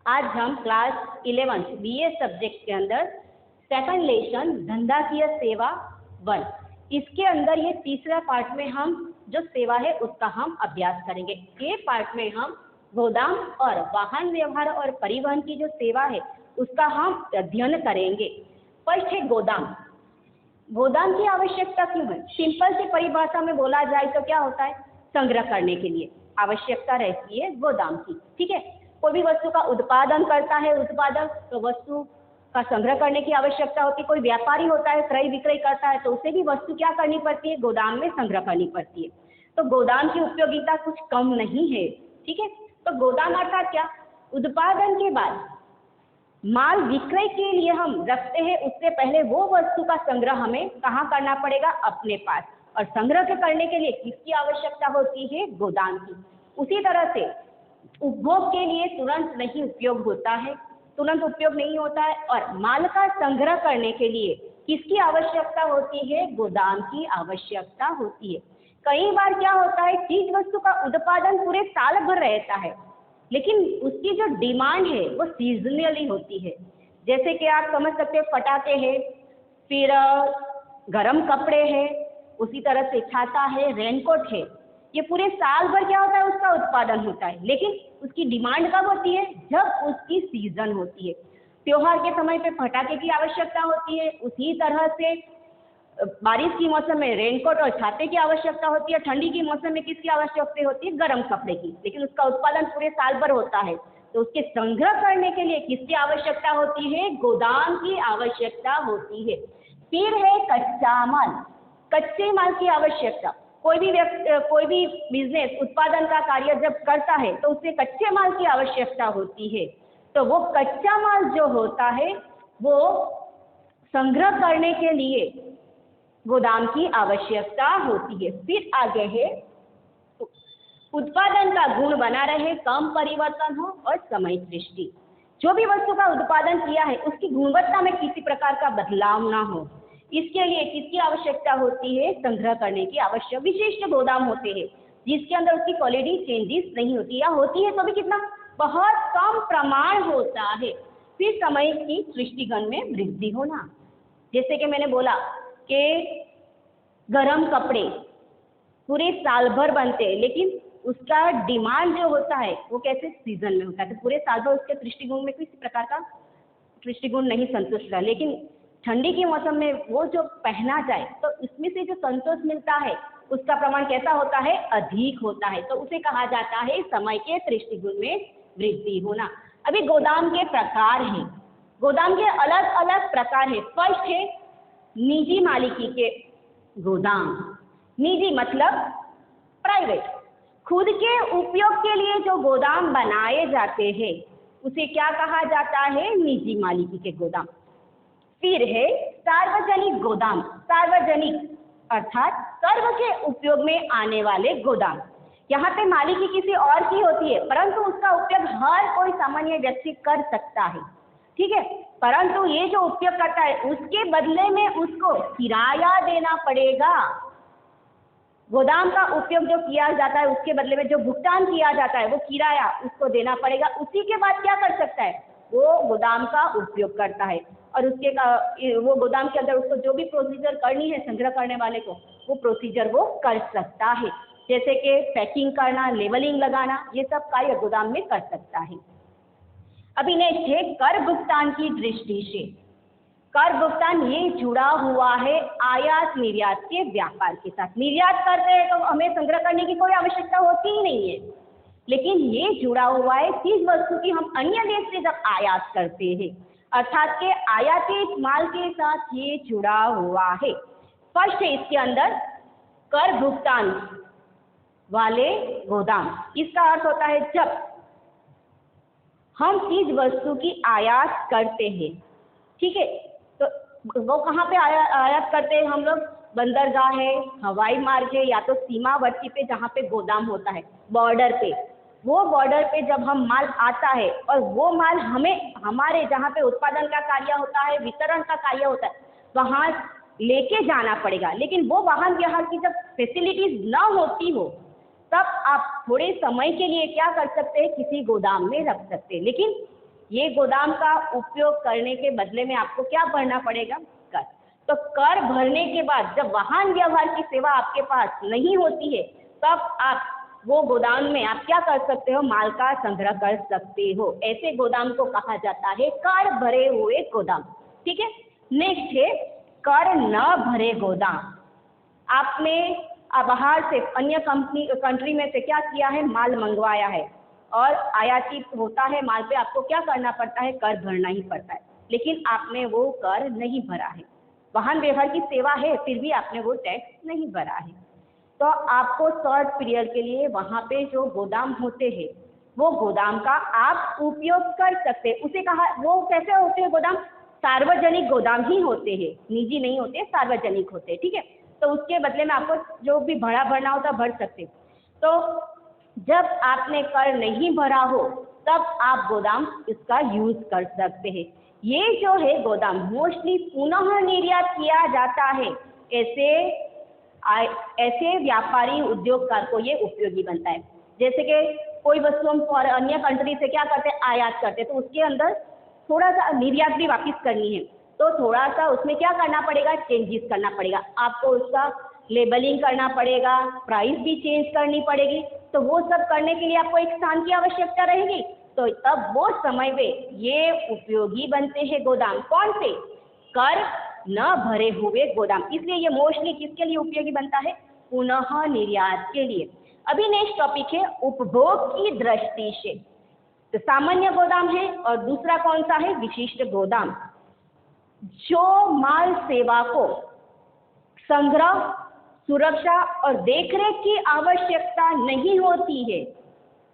आज हम class 11 BA subject के अंदर सेकंड लेसन धंधाकीय सेवा 1, इसके अंदर ये तीसरा पार्ट में हम जो सेवा है उसका हम अभ्यास करेंगे। ये पार्ट में हम गोदाम और वाहन व्यवहार और परिवहन की जो सेवा है उसका हम अध्ययन करेंगे। फर्स्ट है गोदाम। गोदाम की आवश्यकता क्यों है? सिंपल सी परिभाषा में बोला जाए तो क्या होता है? संग्रह करने के लिए आवश्यकता रहती है गोदाम की। ठीक है, कोई भी वस्तु का उत्पादन करता है उत्पादक, तो वस्तु का संग्रह करने की आवश्यकता होती है। कोई व्यापारी होता है, क्रय विक्रय करता है, तो उसे भी वस्तु क्या करनी पड़ती है? गोदाम में संग्रह करनी पड़ती है। तो गोदाम की उपयोगिता कुछ कम नहीं है। ठीक है, तो गोदाम अर्थात क्या? उत्पादन के बाद माल विक्रय के लिए हम रखते हैं, उससे पहले वो वस्तु का संग्रह हमें कहाँ करना पड़ेगा? अपने पास। और संग्रह करने के लिए किसकी आवश्यकता होती है? गोदाम की। उसी तरह से उपभोग के लिए तुरंत नहीं उपयोग होता है, तुरंत उपयोग नहीं होता है। और माल का संग्रह करने के लिए किसकी आवश्यकता होती है? गोदाम की आवश्यकता होती है। कई बार क्या होता है, चीज वस्तु का उत्पादन पूरे साल भर रहता है, लेकिन उसकी जो डिमांड है वो सीजनली होती है। जैसे कि आप समझ सकते हैं, पटाखे हैं, फिर गरम कपड़े हैं, उसी तरह से छाता है, रेनकोट है। ये पूरे साल भर क्या होता है? उसका उत्पादन होता है, लेकिन उसकी डिमांड कब होती है? जब उसकी सीजन होती है। त्योहार के समय पे पटाखे की आवश्यकता होती है, उसी तरह से बारिश की मौसम में रेनकोट और छाते की आवश्यकता होती है। ठंडी की मौसम में किसकी आवश्यकता होती है? गर्म कपड़े की। लेकिन उसका उत्पादन पूरे साल भर होता है, तो उसके संग्रह करने के लिए किसकी आवश्यकता होती है? गोदाम की आवश्यकता होती है। फिर है कच्चा माल। कच्चे माल की आवश्यकता। कोई भी बिजनेस उत्पादन का कार्य जब करता है तो उसे कच्चे माल की आवश्यकता होती है। तो वो कच्चा माल जो होता है वो संग्रह करने के लिए गोदाम की आवश्यकता होती है। फिर आगे है उत्पादन का गुण बना रहे, कम परिवर्तन हो और समय दृष्टि। जो भी वस्तु का उत्पादन किया है उसकी गुणवत्ता में किसी प्रकार का बदलाव ना हो, इसके लिए किसकी आवश्यकता होती है? संग्रह करने की आवश्यक विशिष्ट गोदाम होते हैं जिसके अंदर उसकी क्वालिटी चेंजेस नहीं होती, या होती है तो भी कितना? बहुत कम प्रमाण होता है। फिर समय की दृष्टिगण में वृद्धि होना। जैसे कि मैंने बोला कि गरम कपड़े पूरे साल भर बनते हैं, लेकिन उसका डिमांड जो होता है वो कैसे? सीजन में होता है। तो पूरे साल भर उसके दृष्टिगुण में किसी प्रकार का दृष्टिगुण नहीं संतुष्ट रहा, लेकिन ठंडी के मौसम में वो जो पहना जाए तो इसमें से जो संतोष मिलता है उसका प्रमाण कैसा होता है? अधिक होता है। तो उसे कहा जाता है समय के दृष्टिगुण में वृद्धि होना। अभी गोदाम के प्रकार हैं। गोदाम के अलग अलग प्रकार है। फर्स्ट है निजी मालिकी के गोदाम। निजी मतलब प्राइवेट। खुद के उपयोग के लिए जो गोदाम बनाए जाते हैं उसे क्या कहा जाता है? निजी मालिकी के गोदाम। फिर है सार्वजनिक गोदाम। सार्वजनिक अर्थात सर्व के उपयोग में आने वाले गोदाम। यहाँ पे मालिकी किसी और की होती है, परंतु उसका उपयोग हर कोई सामान्य व्यक्ति कर सकता है। ठीक है, परंतु ये जो उपयोग करता है उसके बदले में उसको किराया देना पड़ेगा। गोदाम का उपयोग जो किया जाता है उसके बदले में जो भुगतान किया जाता है वो किराया उसको देना पड़ेगा। उसी के बाद क्या कर सकता है? वो गोदाम का उपयोग करता है और वो गोदाम के अंदर उसको जो भी प्रोसीजर करनी है संग्रह करने वाले को, वो प्रोसीजर वो कर सकता है। जैसे कि पैकिंग करना, लेबलिंग लगाना, ये सब कार्य गोदाम में कर सकता है। अभी नेक्स्ट है कर भुगतान की दृष्टि से। कर भुगतान ये जुड़ा हुआ है आयात निर्यात के व्यापार के साथ। निर्यात करते हैं तो हमें संग्रह करने की कोई आवश्यकता होती ही नहीं है, लेकिन ये जुड़ा हुआ है चीज वस्तु की हम अन्य देश से जब आयात करते हैं, अर्थात के आयातित माल के साथ ये जुड़ा हुआ है। फर्स्ट है इसके अंदर कर भुगतान वाले गोदाम। इसका अर्थ होता है जब हम चीज वस्तु की आयात करते हैं, ठीक है, तो वो कहाँ पे आयात करते हैं हम लोग? बंदरगाह है, हवाई मार्ग है, या तो सीमावर्ती पे जहाँ पे गोदाम होता है, बॉर्डर पे। वो बॉर्डर पे जब हम माल आता है और वो माल हमें हमारे जहाँ पे उत्पादन का कार्य होता है, वितरण का कार्य होता है, वहाँ लेके जाना पड़ेगा। लेकिन वो वाहन व्यवहार की जब फैसिलिटीज ना होती हो तब आप थोड़े समय के लिए क्या कर सकते हैं? किसी गोदाम में रख सकते हैं। लेकिन ये गोदाम का उपयोग करने के बदले में आपको क्या भरना पड़ेगा? कर। तो कर भरने के बाद जब वाहन व्यवहार की सेवा आपके पास नहीं होती है, तब आप वो गोदाम में आप क्या कर सकते हो? माल का संग्रह कर सकते हो। ऐसे गोदाम को कहा जाता है कर भरे हुए गोदाम। ठीक है। नेक्स्ट है कर न भरे गोदाम। आपने बाहर से अन्य कंट्री में से क्या किया है? माल मंगवाया है और आयातित होता है माल पे, आपको क्या करना पड़ता है? कर भरना ही पड़ता है। लेकिन आपने वो कर नहीं भरा है, वाहन व्यवहार की सेवा है, फिर भी आपने वो टैक्स नहीं भरा है, तो आपको शॉर्ट पीरियड के लिए वहाँ पे जो गोदाम होते हैं वो गोदाम का आप उपयोग कर सकते हैं। उसे कहा, वो कैसे होते हैं गोदाम? सार्वजनिक गोदाम ही होते हैं, निजी नहीं होते, सार्वजनिक होते हैं। ठीक है। तो उसके बदले में आपको जो भी भाड़ा भरना होता भर सकते। तो जब आपने कर नहीं भरा हो तब आप गोदाम इसका यूज कर सकते हैं। ये जो है गोदाम मोस्टली पुनः निर्यात किया जाता है। ऐसे व्यापारी उद्योगकार को ये उपयोगी बनता है। जैसे कि कोई वस्तु हम और अन्य कंट्री से क्या करते हैं? आयात करते हैं, तो उसके अंदर थोड़ा सा निर्यात भी वापस करनी है, तो थोड़ा सा उसमें क्या करना पड़ेगा? चेंजेस करना पड़ेगा। आपको उसका लेबलिंग करना पड़ेगा, प्राइस भी चेंज करनी पड़ेगी। तो वो सब करने के लिए आपको एक स्थान की आवश्यकता रहेगी, तो तब वो समय में ये उपयोगी बनते हैं गोदाम। कौन से? कर न भरे हुए गोदाम। इसलिए ये मोस्टली किसके लिए उपयोगी बनता है? पुनः निर्यात के लिए। अभी नेक्स्ट टॉपिक है उपभोग की दृष्टि से। तो सामान्य गोदाम है और दूसरा कौन सा है? विशिष्ट गोदाम। जो माल सेवा को संग्रह, सुरक्षा और देखरेख की आवश्यकता नहीं होती है,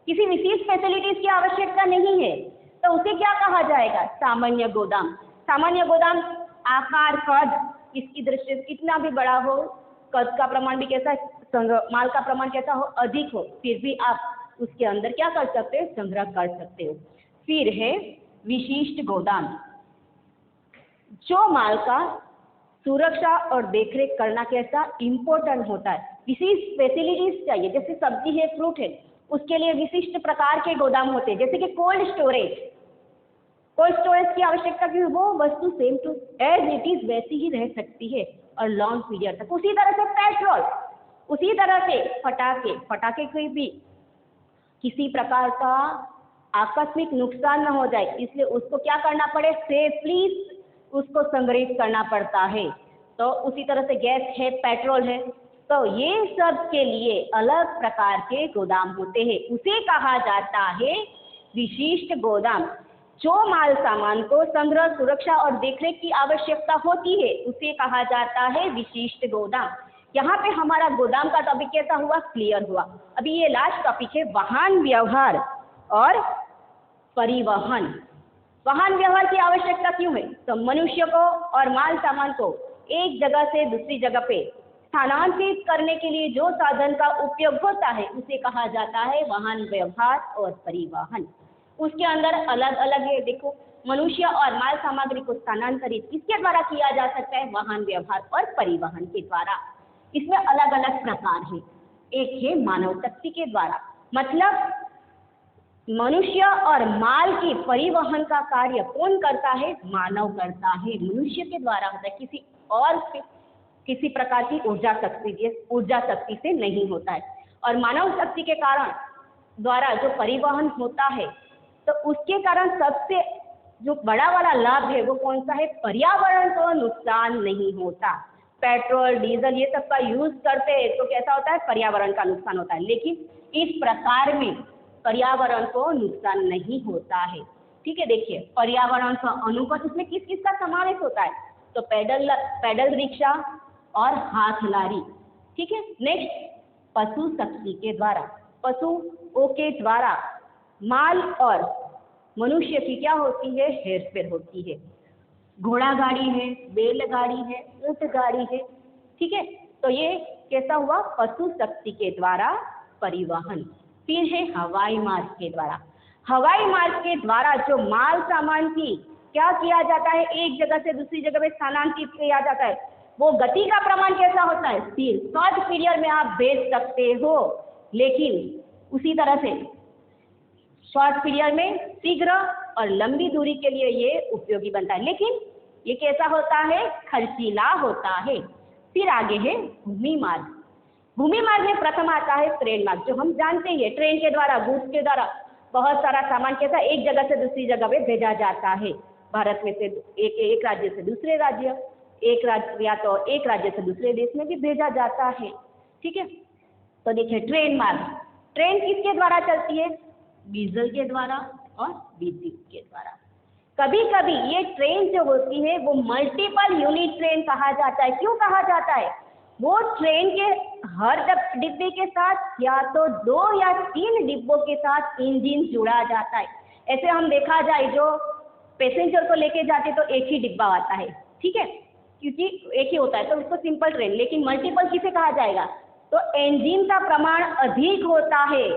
किसी विशेष फैसिलिटीज की आवश्यकता नहीं है, तो उसे क्या कहा जाएगा? सामान्य गोदाम। सामान्य गोदाम आकार, कद इसकी दृष्टि से कितना भी बड़ा हो, कद का प्रमाण भी कैसा, माल का प्रमाण कैसा हो, अधिक हो, फिर भी आप उसके अंदर क्या कर सकते हो? संग्रह कर सकते हो। फिर है विशिष्ट गोदाम। जो माल का सुरक्षा और देखरेख करना कैसा इम्पोर्टेंट होता है, विशेष फैसिलिटीज चाहिए, जैसे सब्जी है, फ्रूट है, उसके लिए विशिष्ट प्रकार के गोदाम होते हैं, जैसे कि कोल्ड स्टोरेज। कोल्ड स्टोरेज की आवश्यकता की वो वस्तु same to as it is वैसी ही रह सकती है और लॉन्ग पीरियड तक। उसी तरह से पेट्रोल, उसी तरह से फटाके की भी किसी प्रकार का आकस्मिक नुकसान न हो जाए, इसलिए उसको क्या करना पड़े? सेफली उसको संग्रहित करना पड़ता है। तो उसी तरह से गैस है, पेट्रोल है, तो ये सब के लिए अलग प्रकार के गोदाम होते हैं। उसे कहा जाता है विशिष्ट गोदाम। जो माल सामान को संग्रह, सुरक्षा और देखरेख की आवश्यकता होती है उसे कहा जाता है विशिष्ट गोदाम। यहाँ पे हमारा गोदाम का टॉपिक कैसा हुआ? क्लियर हुआ। अभी ये लास्ट टॉपिक है वाहन व्यवहार और परिवहन। वाहन व्यवहार की आवश्यकता क्यों है? तो मनुष्य को और माल सामान को एक जगह से दूसरी जगह पे स्थानांतरित करने के लिए जो साधन का उपयोग होता है उसे कहा जाता है वाहन व्यवहार और परिवहन। उसके अंदर अलग अलग है, देखो, मनुष्य और माल सामग्री को स्थानांतरित किसके द्वारा किया जा सकता है? वाहन व्यवहार और परिवहन के द्वारा। इसमें अलग अलग प्रकार है। एक है मानव शक्ति के द्वारा, मतलब मनुष्य और माल के परिवहन का कार्य कौन करता है? मानव करता है, मनुष्य के द्वारा होता है, किसी प्रकार की ऊर्जा शक्ति से नहीं होता है। और मानव शक्ति के कारण द्वारा जो परिवहन होता है, तो उसके कारण सबसे जो बड़ा वाला लाभ है वो कौन सा है? पर्यावरण को नुकसान नहीं होता। पेट्रोल, डीजल ये सब का यूज करते हैं तो कैसा होता है? पर्यावरण का नुकसान होता है, लेकिन इस प्रकार में पर्यावरण को नुकसान नहीं होता है। ठीक है। देखिए, पर्यावरण का अनुकूल इसमें किस किस का समावेश होता है? तो पैडल रिक्शा और हाथ लारी। ठीक है। नेक्स्ट, पशु शक्ति के द्वारा, पशुओं के द्वारा माल और मनुष्य की क्या होती है? हेरफेर होती है। घोड़ा गाड़ी है, बैलगाड़ी है, ऊंट गाड़ी है। ठीक है। तो ये कैसा हुआ? पशु शक्ति के द्वारा परिवहन। फिर है हवाई मार्ग के द्वारा। हवाई मार्ग के द्वारा जो माल सामान की क्या किया जाता है? एक जगह से दूसरी जगह में स्थानांतरित किया जाता है। वो गति का प्रमाण कैसा होता है? स्थिर। शॉर्ट पीरियड में आप भेज सकते हो, लेकिन उसी तरह से शॉर्ट पीरियड में शीघ्र और लंबी दूरी के लिए ये उपयोगी बनता है, लेकिन ये कैसा होता है? खर्चीला होता है। फिर आगे है भूमि मार्ग। भूमि मार्ग में प्रथम आता है ट्रेन मार्ग, जो हम जानते हैं ट्रेन के द्वारा, गुड्स के द्वारा बहुत सारा सामान कैसा एक जगह से दूसरी जगह पे भेजा जाता है। भारत में से एक राज्य से दूसरे राज्य, एक राज्य या तो एक राज्य से दूसरे देश में भी भेजा जाता है। ठीक है, तो देखिए ट्रेन मार्ग, ट्रेन किसके द्वारा चलती है? डीजल के द्वारा और विद्युत के द्वारा। कभी कभी ये ट्रेन जो होती है वो मल्टीपल यूनिट ट्रेन कहा जाता है। क्यों कहा जाता है? वो ट्रेन के हर डिब्बे के साथ या तो 2 या 3 डिब्बों के साथ इंजन जुड़ा जाता है। ऐसे हम देखा जाए जो पैसेंजर को लेके जाते तो एक ही डिब्बा आता है, ठीक है, क्योंकि एक ही होता है तो उसको सिंपल ट्रेन। लेकिन मल्टीपल किसे कहा जाएगा? तो इंजन का प्रमाण अधिक होता है,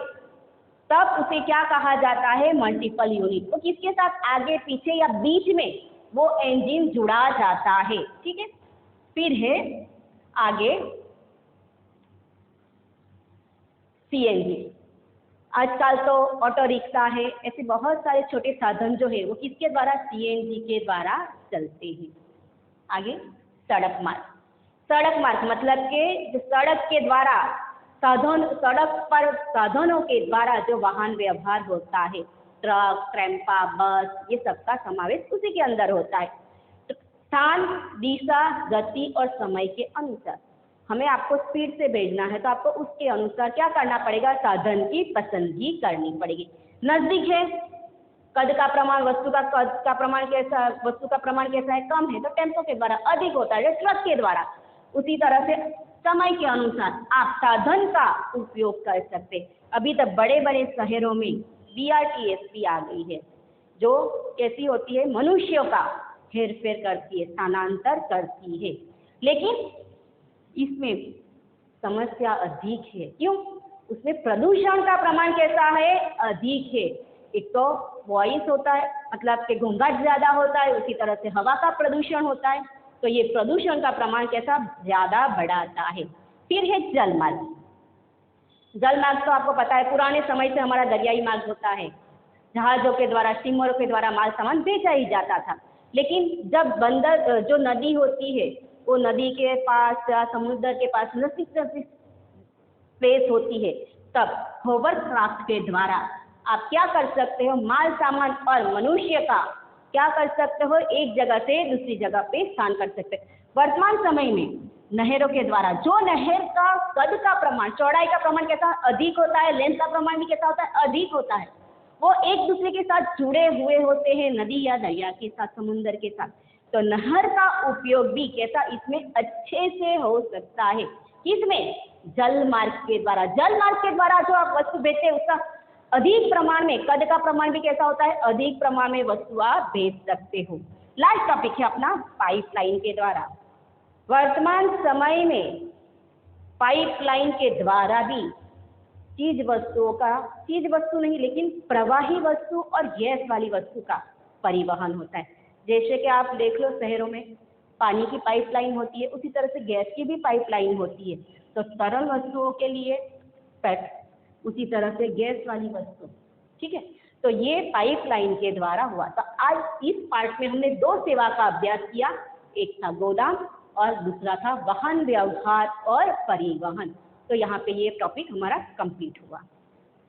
तब उसे क्या कहा जाता है? Multiple unit. तो किसके साथ आगे पीछे या बीच में वो इंजन जुड़ा जाता है। ठीक है, फिर है आगे सीएनजी। आजकल तो ऑटो रिक्शा है, ऐसे बहुत सारे छोटे साधन जो है वो किसके द्वारा? सीएनजी के द्वारा चलते हैं। आगे सड़क मार्ग। सड़क मार्ग मतलब के जो सड़क के द्वारा सड़क पर साधनों के द्वारा जो वाहन व्यवहार होता है, ट्रक, ट्रैम्पा, बस, ये सबका समावेश उसी के अंदर होता है। स्थान, दिशा, गति और समय के अनुसार हमें आपको स्पीड से भेजना है तो आपको उसके अनुसार क्या करना पड़ेगा? साधन की पसंदगी करनी पड़ेगी। नजदीक है, कद का प्रमाण, वस्तु का कद का प्रमाण कैसा, वस्तु का प्रमाण कैसा है? कम है तो टेम्पो के द्वारा। अधिक होता है ट्रक के द्वारा। उसी तरह से समय के अनुसार आप साधन का उपयोग कर सकते। अभी तक बड़े बड़े शहरों में BRTS आ गई है, जो कैसी होती है? मनुष्यों का हेरफेर करती है, स्थानांतर करती है, लेकिन इसमें समस्या अधिक है। क्यों? उसमें प्रदूषण का प्रमाण कैसा है? अधिक है। एक तो वॉइस होता है, मतलब कि घोंघाट ज्यादा होता है, उसी तरह से हवा का प्रदूषण होता है, तो ये प्रदूषण का प्रमाण कैसा? ज्यादा बढ़ाता है। फिर है जल मार्ग। जल मार्ग तो आपको पता है पुराने समय से हमारा दरियाई मार्ग होता है, जहाजों के द्वारा, स्टीमरों के द्वारा माल सामान भेजा ही जाता था। लेकिन जब बंदर जो नदी होती है वो नदी के पास या समुद्र के पास नजदीक प्लेस होती है, तब होवरक्राफ्ट के द्वारा आप क्या कर सकते हो? माल सामान और मनुष्य का क्या कर सकते हो? एक जगह से दूसरी जगह पे स्थान कर सकते हो। वर्तमान समय में नहरों के द्वारा, जो नहर का कद का प्रमाण, चौड़ाई का प्रमाण कैसा? अधिक होता है, लेंथ का प्रमाण भी कैसा होता है? अधिक होता है। वो एक दूसरे के साथ जुड़े हुए होते हैं, नदी या दरिया के साथ, समुद्र के साथ। तो नहर का उपयोग भी कैसा? इसमें अच्छे से हो सकता है। किसमें? जल मार्ग के द्वारा। जल मार्ग के द्वारा जो आप वस्तु भेजते हैं उसका अधिक प्रमाण में, कद का प्रमाण भी कैसा होता है? अधिक प्रमाण में वस्तु आप भेज सकते हो। लास्ट टॉपिक है अपना पाइपलाइन के द्वारा। वर्तमान समय में पाइपलाइन के द्वारा भी चीज वस्तु नहीं लेकिन प्रवाही वस्तु और गैस वाली वस्तु का परिवहन होता है। जैसे कि आप देख लो शहरों में पानी की पाइपलाइन होती है, उसी तरह से गैस की भी पाइपलाइन होती है। तो तरल वस्तुओं के लिए पेट, उसी तरह से गैस वाली वस्तु, ठीक है। तो ये पाइपलाइन के द्वारा हुआ। तो आज इस पार्ट में हमने 2 सेवा का अभ्यास किया, एक था गोदाम और दूसरा था वाहन व्यवहार और परिवहन। तो यहाँ पे ये टॉपिक हमारा कंप्लीट हुआ।